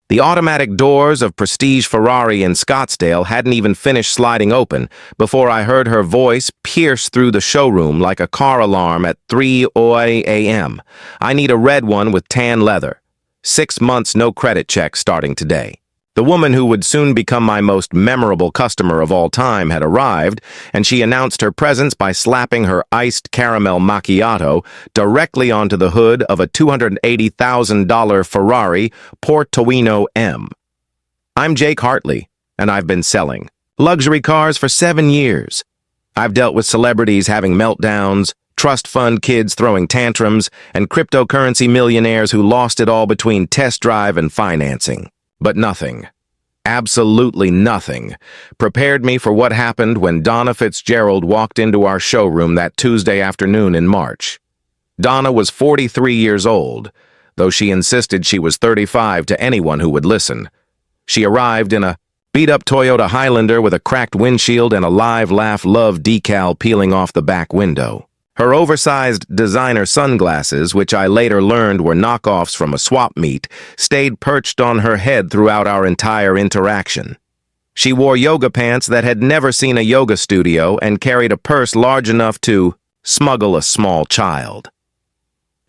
The automatic doors of Prestige Ferrari in Scottsdale hadn't even finished sliding open before I heard her voice pierce through the showroom like a car alarm at 3 a.m. I need a red one with tan leather. 6 months no credit check starting today. The woman who would soon become my most memorable customer of all time had arrived, and she announced her presence by slapping her iced caramel macchiato directly onto the hood of a $280,000 Ferrari Portofino M. I'm Jake Hartley, and I've been selling luxury cars for 7 years. I've dealt with celebrities having meltdowns, trust fund kids throwing tantrums, and cryptocurrency millionaires who lost it all between test drive and financing. But nothing, absolutely nothing, prepared me for what happened when Donna Fitzgerald walked into our showroom that Tuesday afternoon in March. Donna was 43 years old, though she insisted she was 35 to anyone who would listen. She arrived in a beat-up Toyota Highlander with a cracked windshield and a live laugh love decal peeling off the back window. Her oversized designer sunglasses, which I later learned were knockoffs from a swap meet, stayed perched on her head throughout our entire interaction. She wore yoga pants that had never seen a yoga studio and carried a purse large enough to smuggle a small child.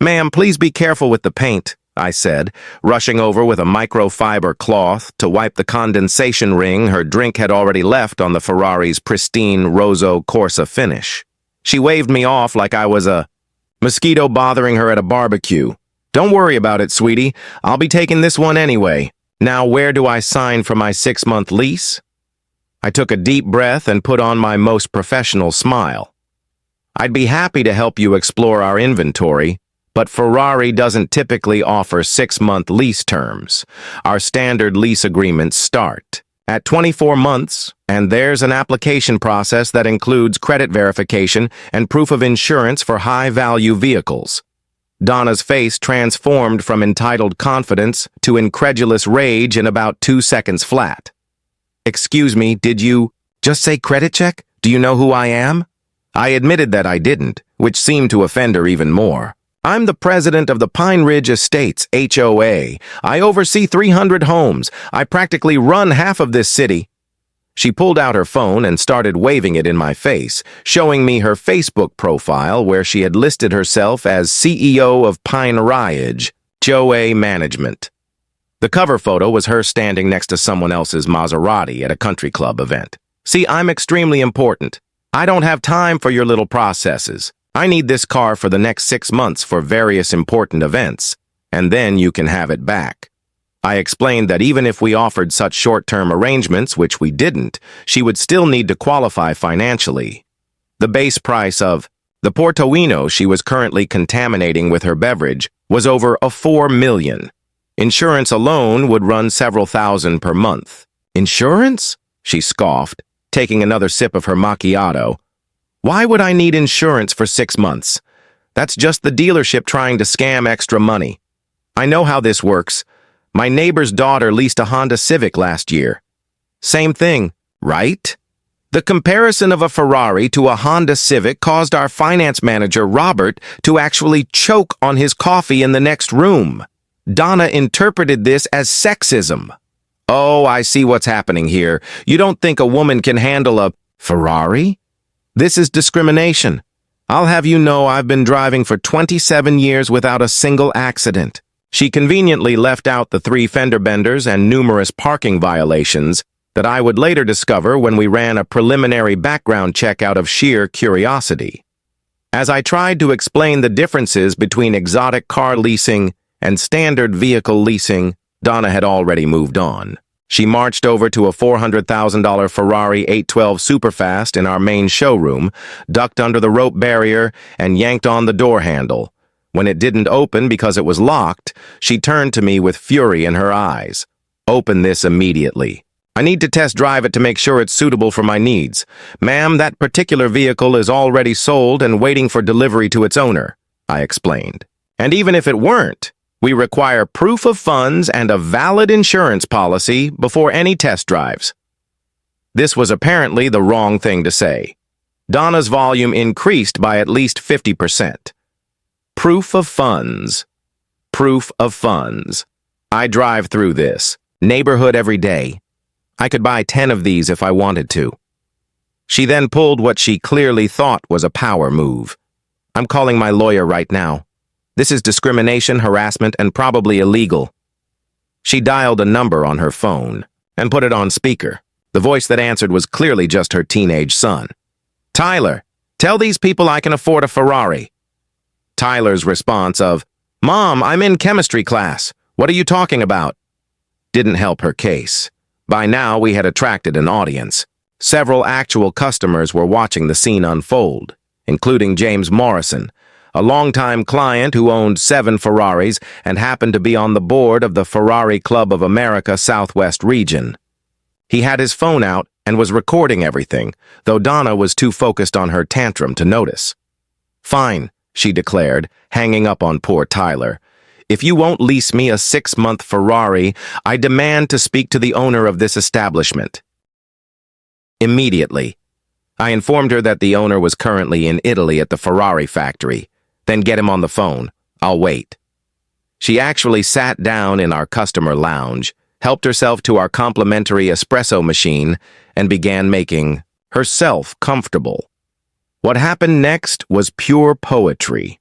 "Ma'am, please be careful with the paint," I said, rushing over with a microfiber cloth to wipe the condensation ring her drink had already left on the Ferrari's pristine Rosso Corsa finish. She waved me off like I was a mosquito bothering her at a barbecue. "Don't worry about it, sweetie. I'll be taking this one anyway. Now, where do I sign for my 6-month lease?" I took a deep breath and put on my most professional smile. "I'd be happy to help you explore our inventory, but Ferrari doesn't typically offer 6-month lease terms. Our standard lease agreements start at 24 months, and there's an application process that includes credit verification and proof of insurance for high-value vehicles." Donna's face transformed from entitled confidence to incredulous rage in about 2 seconds flat. "Excuse me, did you just say credit check? Do you know who I am?" I admitted that I didn't, which seemed to offend her even more. "I'm the president of the Pine Ridge Estates, HOA. I oversee 300 homes. I practically run half of this city." She pulled out her phone and started waving it in my face, showing me her Facebook profile where she had listed herself as CEO of Pine Ridge, HOA Management. The cover photo was her standing next to someone else's Maserati at a country club event. "See, I'm extremely important. I don't have time for your little processes. I need this car for the next 6 months for various important events, and then you can have it back." I explained that even if we offered such short-term arrangements, which we didn't, she would still need to qualify financially. The base price of the Portofino she was currently contaminating with her beverage was over $4 million. Insurance alone would run several thousand per month. "Insurance?" she scoffed, taking another sip of her macchiato. "Why would I need insurance for 6 months? That's just the dealership trying to scam extra money. I know how this works. My neighbor's daughter leased a Honda Civic last year. Same thing, right?" The comparison of a Ferrari to a Honda Civic caused our finance manager, Robert, to actually choke on his coffee in the next room. Donna interpreted this as sexism. "Oh, I see what's happening here. You don't think a woman can handle a Ferrari? This is discrimination. I'll have you know I've been driving for 27 years without a single accident." She conveniently left out the 3 fender benders and numerous parking violations that I would later discover when we ran a preliminary background check out of sheer curiosity. As I tried to explain the differences between exotic car leasing and standard vehicle leasing, Donna had already moved on. She marched over to a $400,000 Ferrari 812 Superfast in our main showroom, ducked under the rope barrier, and yanked on the door handle. When it didn't open because it was locked, she turned to me with fury in her eyes. "Open this immediately. I need to test drive it to make sure it's suitable for my needs. Ma'am, that particular vehicle is already sold and waiting for delivery to its owner," I explained. "And even if it weren't, we require proof of funds and a valid insurance policy before any test drives." This was apparently the wrong thing to say. Donna's volume increased by at least 50%. "Proof of funds. Proof of funds. I drive through this. Neighborhood every day. I could buy 10 of these if I wanted to. She then pulled what she clearly thought was a power move. I'm calling my lawyer right now. This is discrimination, harassment, and probably illegal. She dialed a number on her phone and put it on speaker. The voice that answered was clearly just her teenage son. Tyler, tell these people I can afford a Ferrari. Tyler's response of, Mom, I'm in chemistry class. What are you talking about? Didn't help her case. By now, we had attracted an audience. Several actual customers were watching the scene unfold, including James Morrison, a longtime client who owned 7 Ferraris and happened to be on the board of the Ferrari Club of America Southwest region. He had his phone out and was recording everything, though Donna was too focused on her tantrum to notice. Fine, she declared, hanging up on poor Tyler. If you won't lease me a 6-month Ferrari, I demand to speak to the owner of this establishment. Immediately, I informed her that the owner was currently in Italy at the Ferrari factory. Then get him on the phone. I'll wait. She actually sat down in our customer lounge, helped herself to our complimentary espresso machine, and began making herself comfortable. What happened next was pure poetry.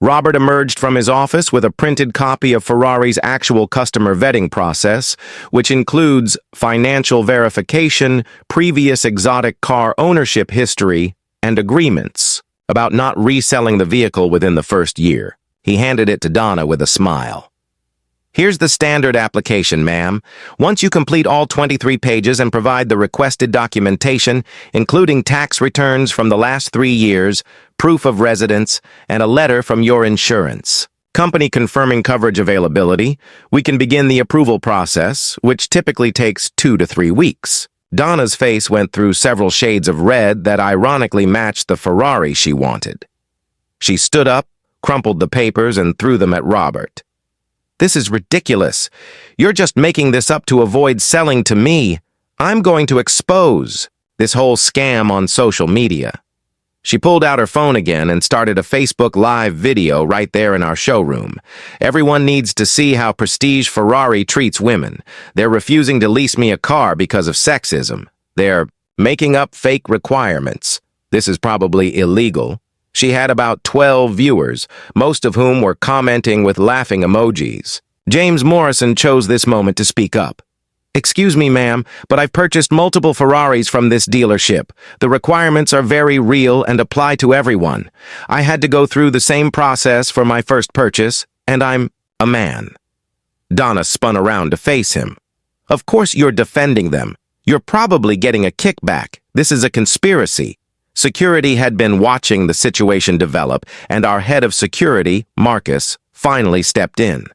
Robert emerged from his office with a printed copy of Ferrari's actual customer vetting process, which includes financial verification, previous exotic car ownership history, and agreements about not reselling the vehicle within the first year. He handed it to Donna with a smile. Here's the standard application, ma'am. Once you complete all 23 pages and provide the requested documentation, including tax returns from the last 3 years, proof of residence, and a letter from your insurance company confirming coverage availability, we can begin the approval process, which typically takes 2 to 3 weeks. Donna's face went through several shades of red that ironically matched the Ferrari she wanted. She stood up, crumpled the papers, and threw them at Robert. This is ridiculous. You're just making this up to avoid selling to me. I'm going to expose this whole scam on social media. She pulled out her phone again and started a Facebook Live video right there in our showroom. Everyone needs to see how Prestige Ferrari treats women. They're refusing to lease me a car because of sexism. They're making up fake requirements. This is probably illegal. She had about 12 viewers, most of whom were commenting with laughing emojis. James Morrison chose this moment to speak up. Excuse me, ma'am, but I've purchased multiple Ferraris from this dealership. The requirements are very real and apply to everyone. I had to go through the same process for my first purchase, and I'm a man. Donna spun around to face him. Of course you're defending them. You're probably getting a kickback. This is a conspiracy. Security had been watching the situation develop, and our head of security, Marcus, finally stepped in.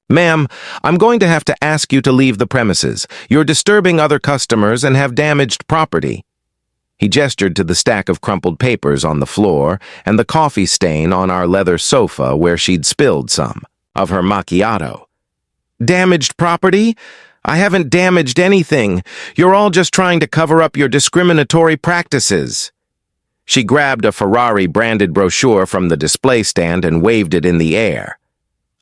Ma'am, I'm going to have to ask you to leave the premises. You're disturbing other customers and have damaged property. He gestured to the stack of crumpled papers on the floor and the coffee stain on our leather sofa where she'd spilled some of her macchiato. Damaged property? I haven't damaged anything. You're all just trying to cover up your discriminatory practices. She grabbed a Ferrari-branded brochure from the display stand and waved it in the air.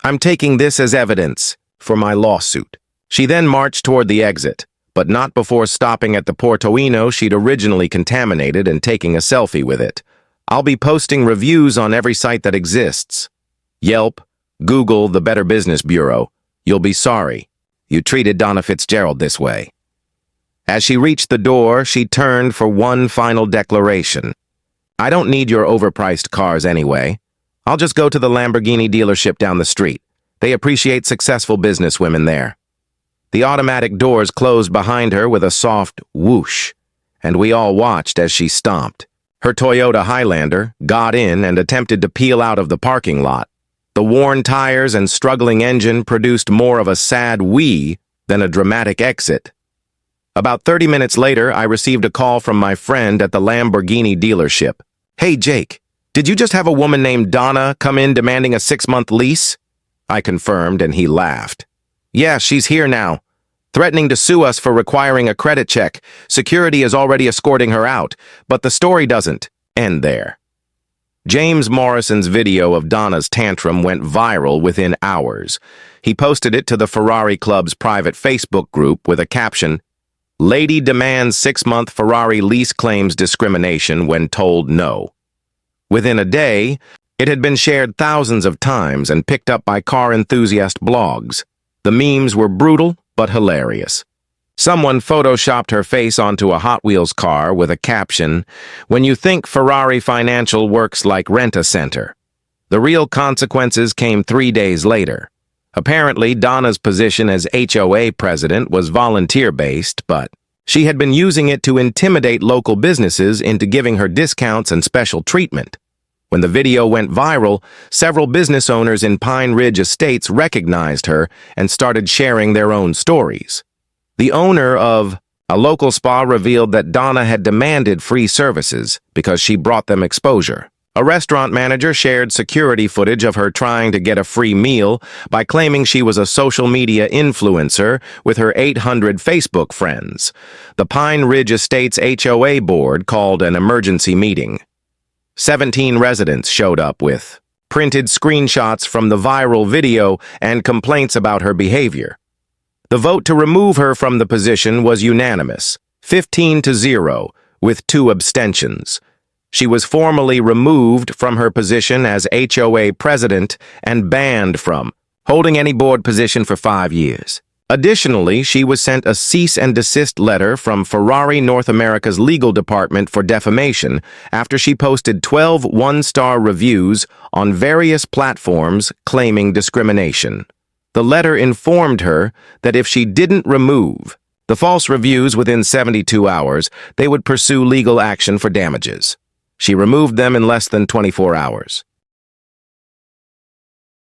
I'm taking this as evidence for my lawsuit. She then marched toward the exit, but not before stopping at the Portofino she'd originally contaminated and taking a selfie with it. I'll be posting reviews on every site that exists. Yelp, Google, the Better Business Bureau. You'll be sorry. You treated Donna Fitzgerald this way. As she reached the door, she turned for one final declaration. I don't need your overpriced cars anyway. I'll just go to the Lamborghini dealership down the street. They appreciate successful businesswomen there. The automatic doors closed behind her with a soft whoosh, and we all watched as she stomped. Her Toyota Highlander got in and attempted to peel out of the parking lot. The worn tires and struggling engine produced more of a sad wee than a dramatic exit. About 30 minutes later, I received a call from my friend at the Lamborghini dealership. Hey, Jake, did you just have a woman named Donna come in demanding a 6-month lease? I confirmed, and he laughed. Yeah, she's here now, threatening to sue us for requiring a credit check. Security is already escorting her out, but the story doesn't end there. James Morrison's video of Donna's tantrum went viral within hours. He posted it to the Ferrari Club's private Facebook group with a caption, "Lady demands 6-month Ferrari lease claims discrimination when told no." Within a day, it had been shared thousands of times and picked up by car enthusiast blogs. The memes were brutal but hilarious. Someone photoshopped her face onto a Hot Wheels car with a caption, "When you think Ferrari Financial works like Rent-A-Center." The real consequences came 3 days later. Apparently, Donna's position as HOA president was volunteer-based, but she had been using it to intimidate local businesses into giving her discounts and special treatment. When the video went viral, several business owners in Pine Ridge Estates recognized her and started sharing their own stories. The owner of a local spa revealed that Donna had demanded free services because she brought them exposure. A restaurant manager shared security footage of her trying to get a free meal by claiming she was a social media influencer with her 800 Facebook friends. The Pine Ridge Estates HOA board called an emergency meeting. 17 residents showed up with printed screenshots from the viral video and complaints about her behavior. The vote to remove her from the position was unanimous, 15-0, with 2 abstentions. She was formally removed from her position as HOA president and banned from holding any board position for 5 years. Additionally, she was sent a cease and desist letter from Ferrari North America's legal department for defamation after she posted 12 one-star reviews on various platforms claiming discrimination. The letter informed her that if she didn't remove the false reviews within 72 hours, they would pursue legal action for damages. She removed them in less than 24 hours.